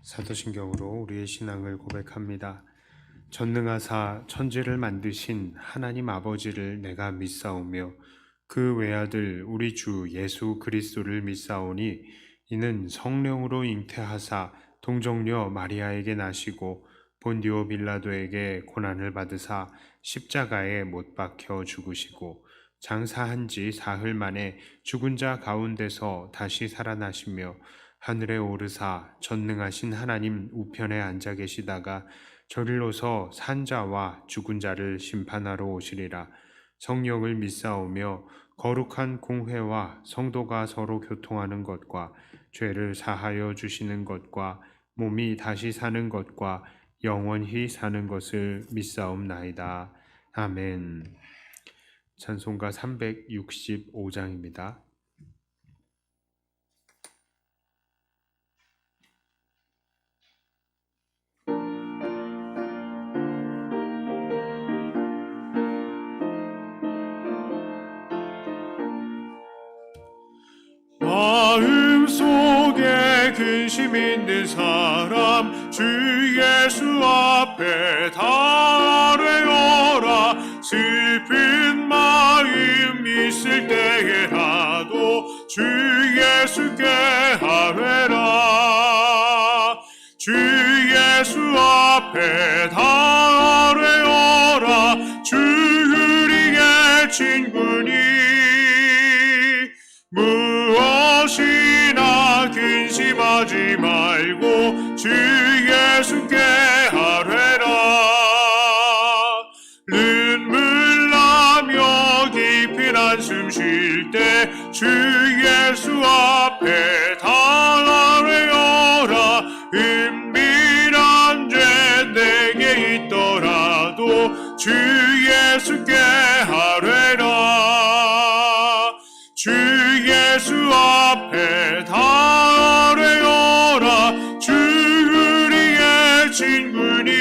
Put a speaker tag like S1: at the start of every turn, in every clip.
S1: 사도신경으로 우리의 신앙을 고백합니다. 전능하사 천지를 만드신 하나님 아버지를 내가 믿사오며 그 외아들 우리 주 예수 그리스도를 믿사오니 이는 성령으로 잉태하사 동정녀 마리아에게 나시고 본디오 빌라도에게 고난을 받으사 십자가에 못 박혀 죽으시고 장사한 지 사흘 만에 죽은 자 가운데서 다시 살아나시며 하늘에 오르사 전능하신 하나님 우편에 앉아 계시다가 저리로서 산자와 죽은 자를 심판하러 오시리라. 성령을 믿사오며 거룩한 공회와 성도가 서로 교통하는 것과 죄를 사하여 주시는 것과 몸이 다시 사는 것과 영원히 사는 것을 믿사옵나이다. 아멘. 찬송가 365장입니다.
S2: 마음속에 근심 있는 사람 주 예수 앞에 달래어라. 슬픈 마음 있을 때에라도 주 예수께 아뢰라. 주 예수 앞에 달래어라. 주 우리의 친구니 무엇이나 근심하지 말고 주 예수께 아뢰라. 눈물 나며 깊은 한숨 쉴 때 주 예수 앞에 달래어라. 은밀한 죄 내게 있더라도 주 예수께 아뢰라. 주 예수 앞에 달래어라. 주 우리의 친구니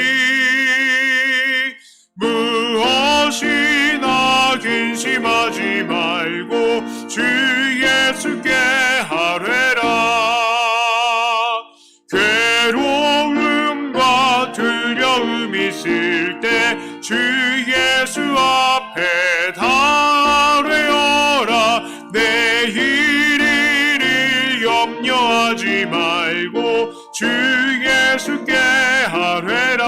S2: 무엇이나 근심하지 말고 주 예수께 아뢰라. 괴로움과 두려움 있을 때 주 예수 앞에 달래어라. 내일을 염려하지 말고 주 예수께 아뢰라.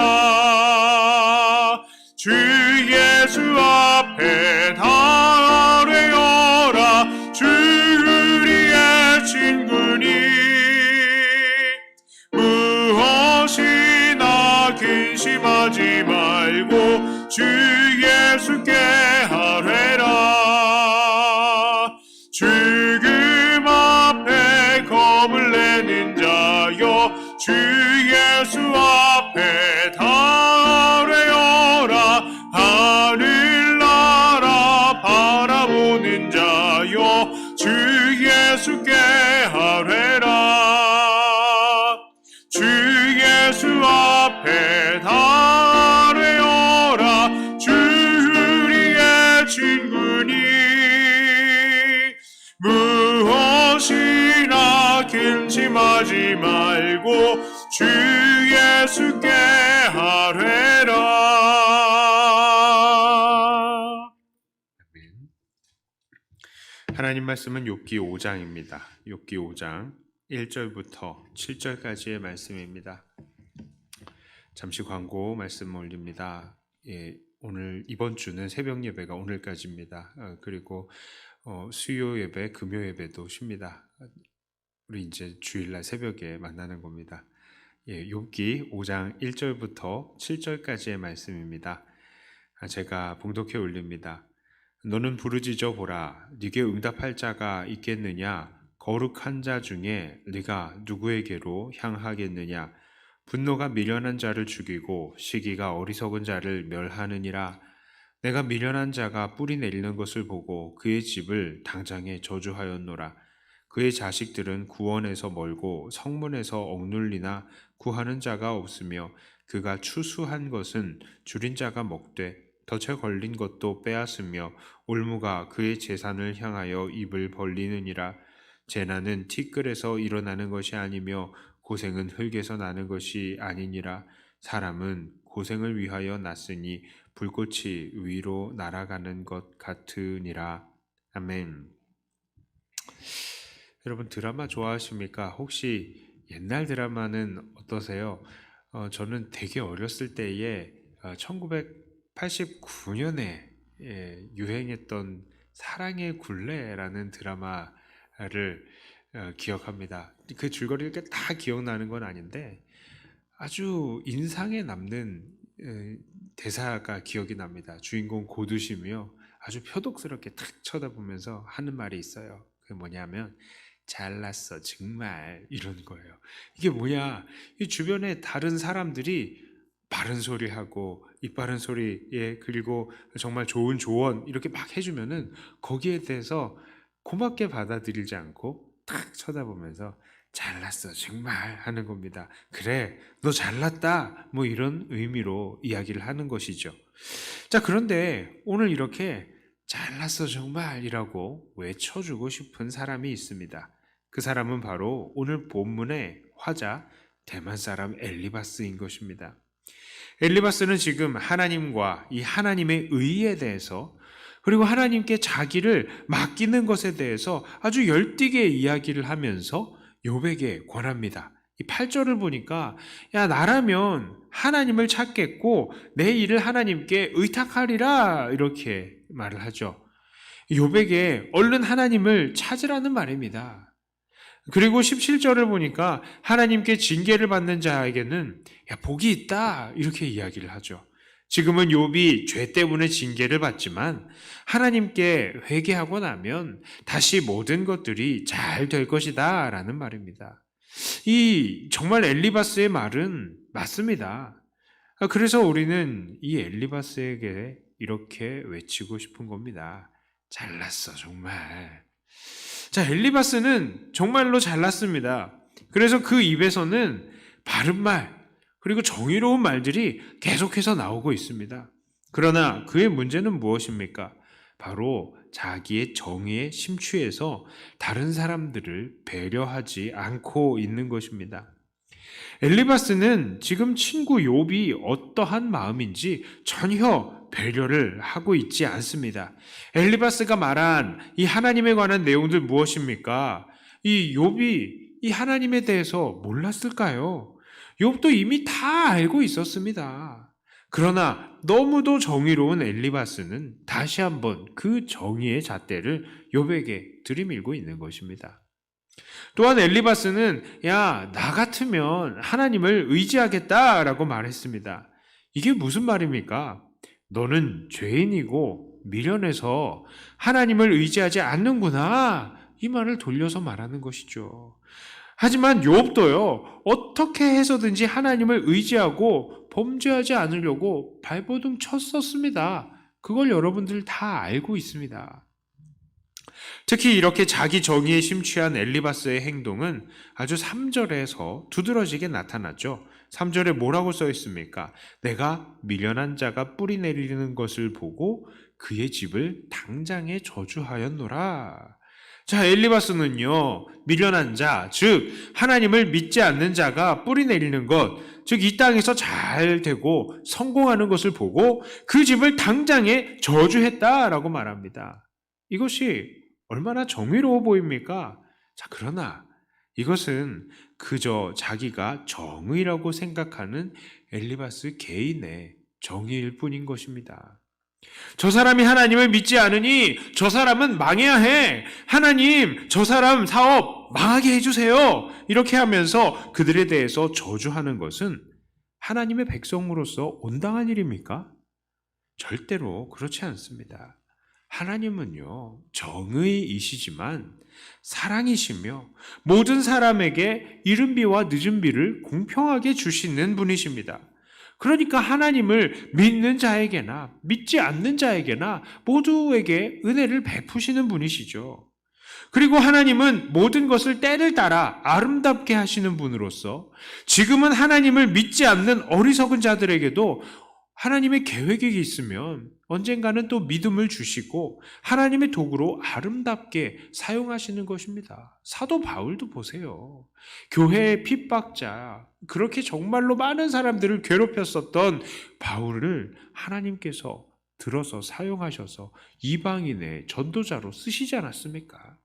S2: 주 예수 앞에 달래어라. 주 우리의 친구니 무엇이나 근심하지 말고 주 예수께 아뢰라. 죽음 앞에 겁을 내는 자여 주 예수 앞에 달래어라. 하늘나라 바라보는 자여 주 예수께 아뢰라. 주 예수 앞에 달래어라. 주 우리의 친구니 무엇이나 근심하지 말고 주 예수께 아뢰라.
S1: 하나님 말씀은 욥기 5장입니다. 욥기 5장 1절부터 7절까지의 말씀입니다. 잠시 광고 말씀 올립니다. 오늘 이번 주는 새벽 예배가 오늘까지입니다. 그리고 수요 예배, 금요 예배도 쉽니다. 우리 이제 주일날 새벽에 만나는 겁니다. 욥기 5장 1절부터 7절까지의 말씀입니다. 제가 봉독해 올립니다. 너는 부르짖어 보라. 네게 응답할 자가 있겠느냐? 거룩한 자 중에 네가 누구에게로 향하겠느냐? 분노가 미련한 자를 죽이고 시기가 어리석은 자를 멸하느니라. 내가 미련한 자가 뿌리 내리는 것을 보고 그의 집을 당장에 저주하였노라. 그의 자식들은 구원에서 멀고 성문에서 억눌리나 구하는 자가 없으며 그가 추수한 것은 줄인 자가 먹되 덫에 걸린 것도 빼앗으며 올무가 그의 재산을 향하여 입을 벌리느니라. 재난은 티끌에서 일어나는 것이 아니며 고생은 흙에서 나는 것이 아니니라. 사람은 고생을 위하여 났으니 불꽃이 위로 날아가는 것 같으니라. 아멘. 여러분 드라마 좋아하십니까? 혹시 옛날 드라마는 어떠세요? 저는 되게 어렸을 때에 1989년에 유행했던 사랑의 굴레라는 드라마를 기억합니다. 그 줄거리가 다 기억나는 건 아닌데 아주 인상에 남는 대사가 기억이 납니다. 주인공 고두심이요. 아주 표독스럽게 탁 쳐다보면서 하는 말이 있어요. 그게 뭐냐면 잘났어 정말 이런 거예요. 이게 뭐야? 이 주변에 다른 사람들이 바른 소리하고 입 바른 소리에 그리고 정말 좋은 조언 이렇게 막 해주면은 거기에 대해서 고맙게 받아들이지 않고 탁 쳐다보면서 잘났어 정말 하는 겁니다. 그래 너 잘났다 뭐 이런 의미로 이야기를 하는 것이죠. 자, 그런데 오늘 이렇게 잘났어 정말이라고 외쳐주고 싶은 사람이 있습니다. 그 사람은 바로 오늘 본문의 화자 대만 사람 엘리바스인 것입니다. 엘리바스는 지금 하나님과 이 하나님의 의에 대해서 그리고 하나님께 자기를 맡기는 것에 대해서 아주 열띠게 이야기를 하면서 욥에게 권합니다. 이 8절을 보니까 야 나라면 하나님을 찾겠고 내 일을 하나님께 의탁하리라 이렇게 말을 하죠. 욥에게 얼른 하나님을 찾으라는 말입니다. 그리고 17절을 보니까 하나님께 징계를 받는 자에게는 야 복이 있다 이렇게 이야기를 하죠. 지금은 욥이 죄 때문에 징계를 받지만 하나님께 회개하고 나면 다시 모든 것들이 잘 될 것이다 라는 말입니다. 이 정말 엘리바스의 말은 맞습니다. 그래서 우리는 이 엘리바스에게 이렇게 외치고 싶은 겁니다. 잘났어 정말. 자, 엘리바스는 정말로 잘났습니다. 그래서 그 입에서는 바른 말 그리고 정의로운 말들이 계속해서 나오고 있습니다. 그러나 그의 문제는 무엇입니까? 바로 자기의 정의에 심취해서 다른 사람들을 배려하지 않고 있는 것입니다. 엘리바스는 지금 친구 욥이 어떠한 마음인지 전혀 배려를 하고 있지 않습니다. 엘리바스가 말한 이 하나님에 관한 내용들 무엇입니까? 이 욥이 이 하나님에 대해서 몰랐을까요? 욥도 이미 다 알고 있었습니다. 그러나 너무도 정의로운 엘리바스는 다시 한번 그 정의의 잣대를 욥에게 들이밀고 있는 것입니다. 또한 엘리바스는 야, 나 같으면 하나님을 의지하겠다라고 말했습니다. 이게 무슨 말입니까? 너는 죄인이고 미련해서 하나님을 의지하지 않는구나. 이 말을 돌려서 말하는 것이죠. 하지만 욥도요, 어떻게 해서든지 하나님을 의지하고 범죄하지 않으려고 발버둥 쳤었습니다. 그걸 여러분들 다 알고 있습니다. 특히 이렇게 자기 정의에 심취한 엘리바스의 행동은 아주 3절에서 두드러지게 나타났죠. 3절에 뭐라고 써 있습니까? 내가 미련한 자가 뿌리 내리는 것을 보고 그의 집을 당장에 저주하였노라. 자, 엘리바스는요, 미련한 자, 즉 하나님을 믿지 않는 자가 뿌리 내리는 것, 즉 이 땅에서 잘 되고 성공하는 것을 보고 그 집을 당장에 저주했다라고 말합니다. 이것이 얼마나 정의로워 보입니까? 자, 그러나 이것은 그저 자기가 정의라고 생각하는 엘리바스 개인의 정의일 뿐인 것입니다. 저 사람이 하나님을 믿지 않으니 저 사람은 망해야 해. 하나님, 저 사람 사업 망하게 해주세요. 이렇게 하면서 그들에 대해서 저주하는 것은 하나님의 백성으로서 온당한 일입니까? 절대로 그렇지 않습니다. 하나님은요, 정의이시지만 사랑이시며 모든 사람에게 이른 비와 늦은 비를 공평하게 주시는 분이십니다. 그러니까 하나님을 믿는 자에게나 믿지 않는 자에게나 모두에게 은혜를 베푸시는 분이시죠. 그리고 하나님은 모든 것을 때를 따라 아름답게 하시는 분으로서 지금은 하나님을 믿지 않는 어리석은 자들에게도 하나님의 계획이 있으면 언젠가는 또 믿음을 주시고 하나님의 도구로 아름답게 사용하시는 것입니다. 사도 바울도 보세요. 교회의 핍박자, 그렇게 정말로 많은 사람들을 괴롭혔었던 바울을 하나님께서 들어서 사용하셔서 이방인의 전도자로 쓰시지 않았습니까?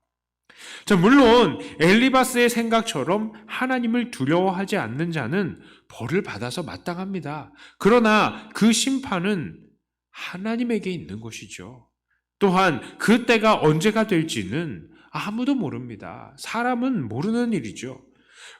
S1: 자, 물론 엘리바스의 생각처럼 하나님을 두려워하지 않는 자는 벌을 받아서 마땅합니다. 그러나 그 심판은 하나님에게 있는 것이죠. 또한 그 때가 언제가 될지는 아무도 모릅니다. 사람은 모르는 일이죠.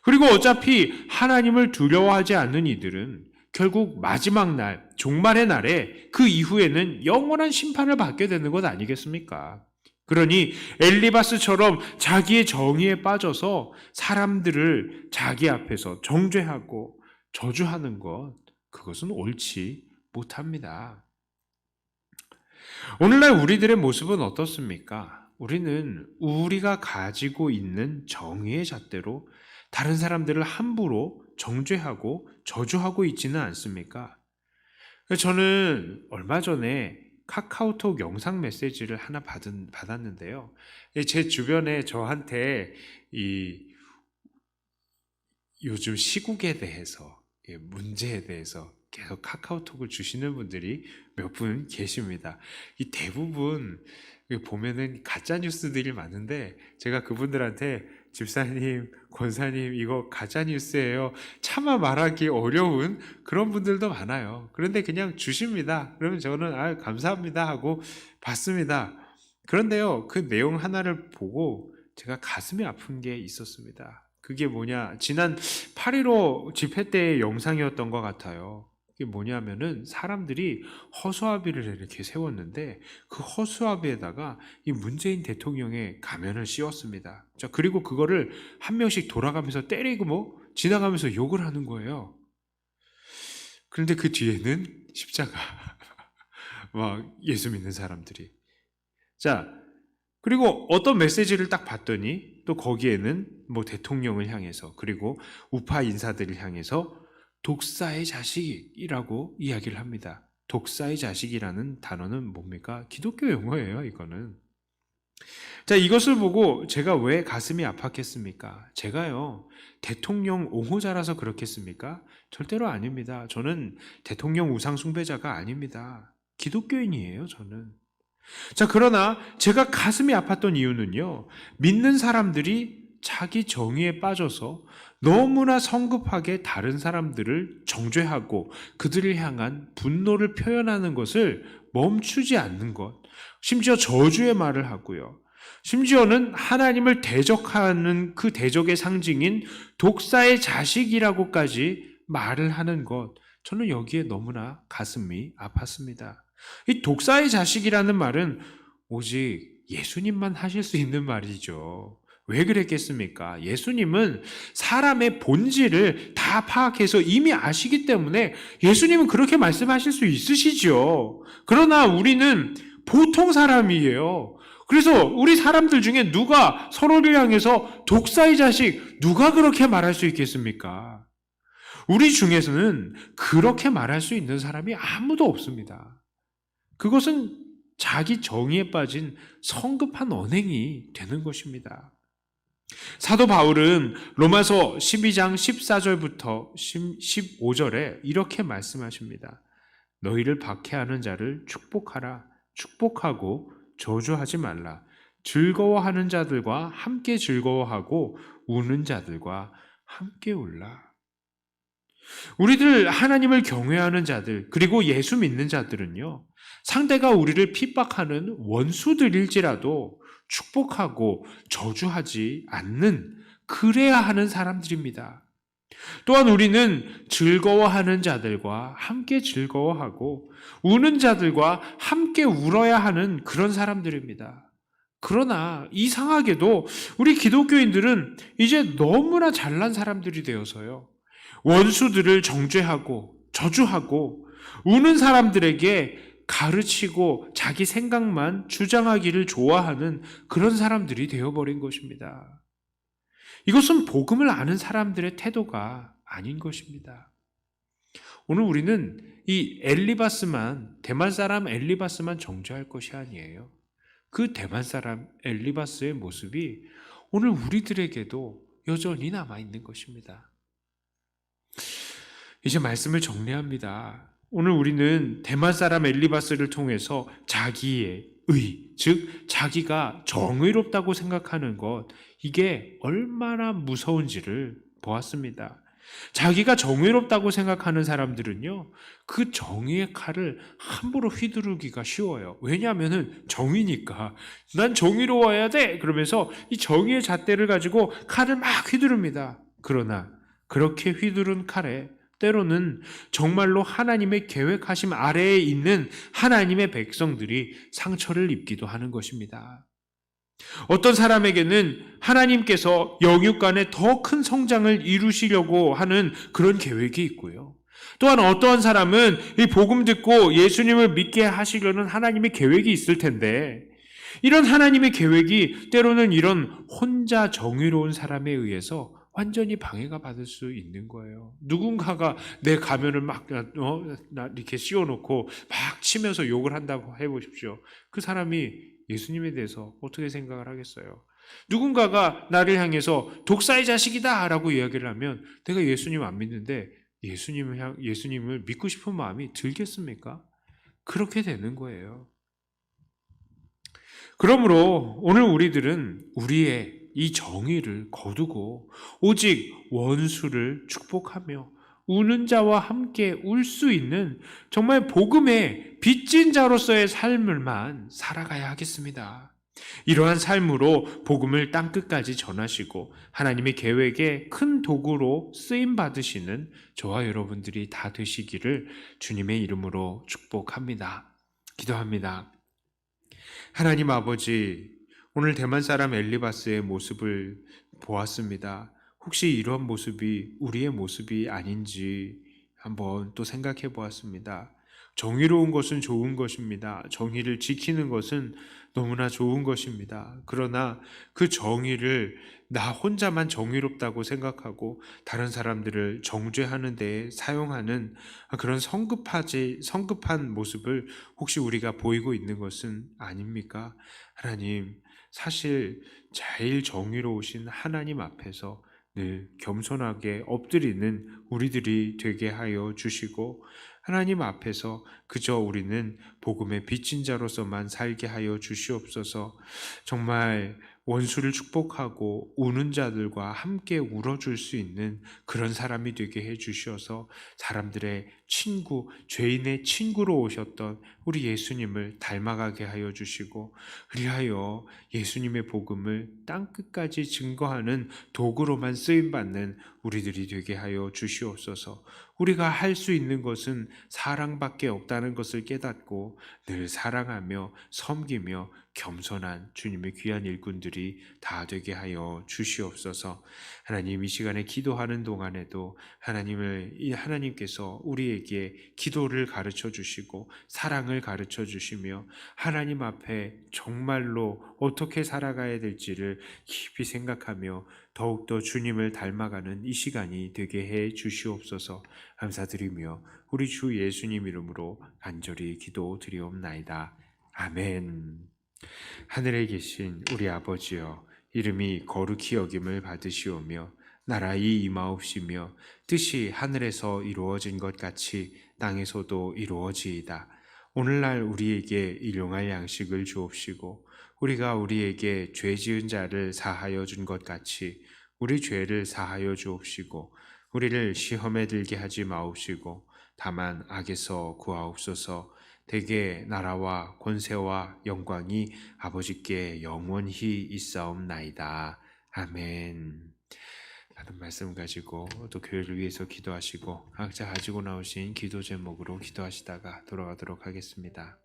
S1: 그리고 어차피 하나님을 두려워하지 않는 이들은 결국 마지막 날, 종말의 날에 그 이후에는 영원한 심판을 받게 되는 것 아니겠습니까? 그러니 엘리바스처럼 자기의 정의에 빠져서 사람들을 자기 앞에서 정죄하고 저주하는 것, 그것은 옳지 못합니다. 오늘날 우리들의 모습은 어떻습니까? 우리는 우리가 가지고 있는 정의의 잣대로 다른 사람들을 함부로 정죄하고 저주하고 있지는 않습니까? 저는 얼마 전에 카카오톡 영상 메시지를 하나 받았는데요. 제 주변에 저한테 요즘 시국에 대해서, 문제에 대해서 계속 카카오톡을 주시는 분들이 몇 분 계십니다. 이 대부분 보면은 가짜 뉴스들이 많은데 제가 그분들한테 집사님, 권사님 이거 가짜 뉴스예요. 차마 말하기 어려운 그런 분들도 많아요. 그런데 그냥 주십니다. 그러면 저는 감사합니다 하고 받습니다. 그런데요, 그 내용 하나를 보고 제가 가슴이 아픈 게 있었습니다. 그게 뭐냐, 지난 8.15 집회 때의 영상이었던 것 같아요. 그게 뭐냐면은 사람들이 허수아비를 이렇게 세웠는데 그 허수아비에다가 이 문재인 대통령의 가면을 씌웠습니다. 자, 그리고 그거를 한 명씩 돌아가면서 때리고 지나가면서 욕을 하는 거예요. 그런데 그 뒤에는 십자가 막 예수 믿는 사람들이. 자, 그리고 어떤 메시지를 딱 봤더니 또 거기에는 대통령을 향해서 그리고 우파 인사들을 향해서 독사의 자식이라고 이야기를 합니다. 독사의 자식이라는 단어는 뭡니까? 기독교 용어예요, 이거는. 자, 이것을 보고 제가 왜 가슴이 아팠겠습니까? 제가요, 대통령 옹호자라서 그렇겠습니까? 절대로 아닙니다. 저는 대통령 우상 숭배자가 아닙니다. 기독교인이에요, 저는. 자, 그러나 제가 가슴이 아팠던 이유는요, 믿는 사람들이 자기 정의에 빠져서 너무나 성급하게 다른 사람들을 정죄하고 그들을 향한 분노를 표현하는 것을 멈추지 않는 것, 심지어 저주의 말을 하고요. 심지어는 하나님을 대적하는 그 대적의 상징인 독사의 자식이라고까지 말을 하는 것, 저는 여기에 너무나 가슴이 아팠습니다. 이 독사의 자식이라는 말은 오직 예수님만 하실 수 있는 말이죠. 왜 그랬겠습니까? 예수님은 사람의 본질을 다 파악해서 이미 아시기 때문에 예수님은 그렇게 말씀하실 수 있으시죠. 그러나 우리는 보통 사람이에요. 그래서 우리 사람들 중에 누가 서로를 향해서 독사의 자식, 누가 그렇게 말할 수 있겠습니까? 우리 중에서는 그렇게 말할 수 있는 사람이 아무도 없습니다. 그것은 자기 정의에 빠진 성급한 언행이 되는 것입니다. 사도 바울은 로마서 12장 14절부터 15절에 이렇게 말씀하십니다. 너희를 박해하는 자를 축복하라. 축복하고 저주하지 말라. 즐거워하는 자들과 함께 즐거워하고 우는 자들과 함께 울라. 우리들 하나님을 경외하는 자들, 그리고 예수 믿는 자들은요, 상대가 우리를 핍박하는 원수들일지라도 축복하고 저주하지 않는, 그래야 하는 사람들입니다. 또한 우리는 즐거워하는 자들과 함께 즐거워하고 우는 자들과 함께 울어야 하는 그런 사람들입니다. 그러나 이상하게도 우리 기독교인들은 이제 너무나 잘난 사람들이 되어서요, 원수들을 정죄하고 저주하고 우는 사람들에게 가르치고 자기 생각만 주장하기를 좋아하는 그런 사람들이 되어버린 것입니다. 이것은 복음을 아는 사람들의 태도가 아닌 것입니다. 오늘 우리는 이 엘리바스만, 대만 사람 엘리바스만 정죄할 것이 아니에요. 그 대만 사람 엘리바스의 모습이 오늘 우리들에게도 여전히 남아있는 것입니다. 이제 말씀을 정리합니다. 오늘 우리는 대만 사람 엘리바스를 통해서 자기의 의, 즉 자기가 정의롭다고 생각하는 것, 이게 얼마나 무서운지를 보았습니다. 자기가 정의롭다고 생각하는 사람들은요, 그 정의의 칼을 함부로 휘두르기가 쉬워요. 왜냐하면 정의니까. 난 정의로워야 돼! 그러면서 이 정의의 잣대를 가지고 칼을 막 휘두릅니다. 그러나 그렇게 휘두른 칼에 때로는 정말로 하나님의 계획하심 아래에 있는 하나님의 백성들이 상처를 입기도 하는 것입니다. 어떤 사람에게는 하나님께서 영육간에 더 큰 성장을 이루시려고 하는 그런 계획이 있고요. 또한 어떠한 사람은 이 복음 듣고 예수님을 믿게 하시려는 하나님의 계획이 있을 텐데, 이런 하나님의 계획이 때로는 이런 혼자 정의로운 사람에 의해서 완전히 방해가 받을 수 있는 거예요. 누군가가 내 가면을 막 이렇게 씌워놓고 막 치면서 욕을 한다고 해보십시오. 그 사람이 예수님에 대해서 어떻게 생각을 하겠어요? 누군가가 나를 향해서 독사의 자식이다 라고 이야기를 하면 내가 예수님 안 믿는데 예수님을 믿고 싶은 마음이 들겠습니까? 그렇게 되는 거예요. 그러므로 오늘 우리들은 우리의 이 정의를 거두고 오직 원수를 축복하며 우는 자와 함께 울 수 있는 정말 복음의 빚진 자로서의 삶을만 살아가야 하겠습니다. 이러한 삶으로 복음을 땅끝까지 전하시고 하나님의 계획에 큰 도구로 쓰임 받으시는 저와 여러분들이 다 되시기를 주님의 이름으로 축복합니다. 기도합니다. 하나님 아버지, 오늘 대만 사람 엘리바스의 모습을 보았습니다. 혹시 이런 모습이 우리의 모습이 아닌지 한번 또 생각해 보았습니다. 정의로운 것은 좋은 것입니다. 정의를 지키는 것은 너무나 좋은 것입니다. 그러나 그 정의를 나 혼자만 정의롭다고 생각하고 다른 사람들을 정죄하는 데에 사용하는 그런 성급한 모습을 혹시 우리가 보이고 있는 것은 아닙니까? 하나님, 사실 제일 정의로우신 하나님 앞에서 늘 겸손하게 엎드리는 우리들이 되게 하여 주시고, 하나님 앞에서 그저 우리는 복음의 빚진 자로서만 살게 하여 주시옵소서. 정말 원수를 축복하고 우는 자들과 함께 울어줄 수 있는 그런 사람이 되게 해 주셔서 사람들의 친구, 죄인의 친구로 오셨던 우리 예수님을 닮아가게 하여 주시고, 그리하여 예수님의 복음을 땅끝까지 증거하는 도구로만 쓰임받는 우리들이 되게 하여 주시옵소서. 우리가 할 수 있는 것은 사랑밖에 없다는 것을 깨닫고 늘 사랑하며 섬기며 겸손한 주님의 귀한 일꾼들이 다 되게 하여 주시옵소서. 하나님, 이 시간에 기도하는 동안에도 하나님께서 우리에게 기도를 가르쳐 주시고 사랑을 가르쳐 주시며 하나님 앞에 정말로 어떻게 살아가야 될지를 깊이 생각하며 더욱더 주님을 닮아가는 이 시간이 되게 해 주시옵소서. 감사드리며 우리 주 예수님 이름으로 간절히 기도드리옵나이다. 아멘. 하늘에 계신 우리 아버지여, 이름이 거룩히 여김을 받으시오며 나라의 임하옵시며 뜻이 하늘에서 이루어진 것 같이 땅에서도 이루어지이다. 오늘날 우리에게 일용할 양식을 주옵시고 우리가 우리에게 죄 지은 자를 사하여 준 것 같이 우리 죄를 사하여 주옵시고 우리를 시험에 들게 하지 마옵시고 다만 악에서 구하옵소서. 대개 나라와 권세와 영광이 아버지께 영원히 있사옵나이다. 아멘. 하는 말씀 가지고 또 교회를 위해서 기도하시고 각자 가지고 나오신 기도 제목으로 기도하시다가 돌아가도록 하겠습니다.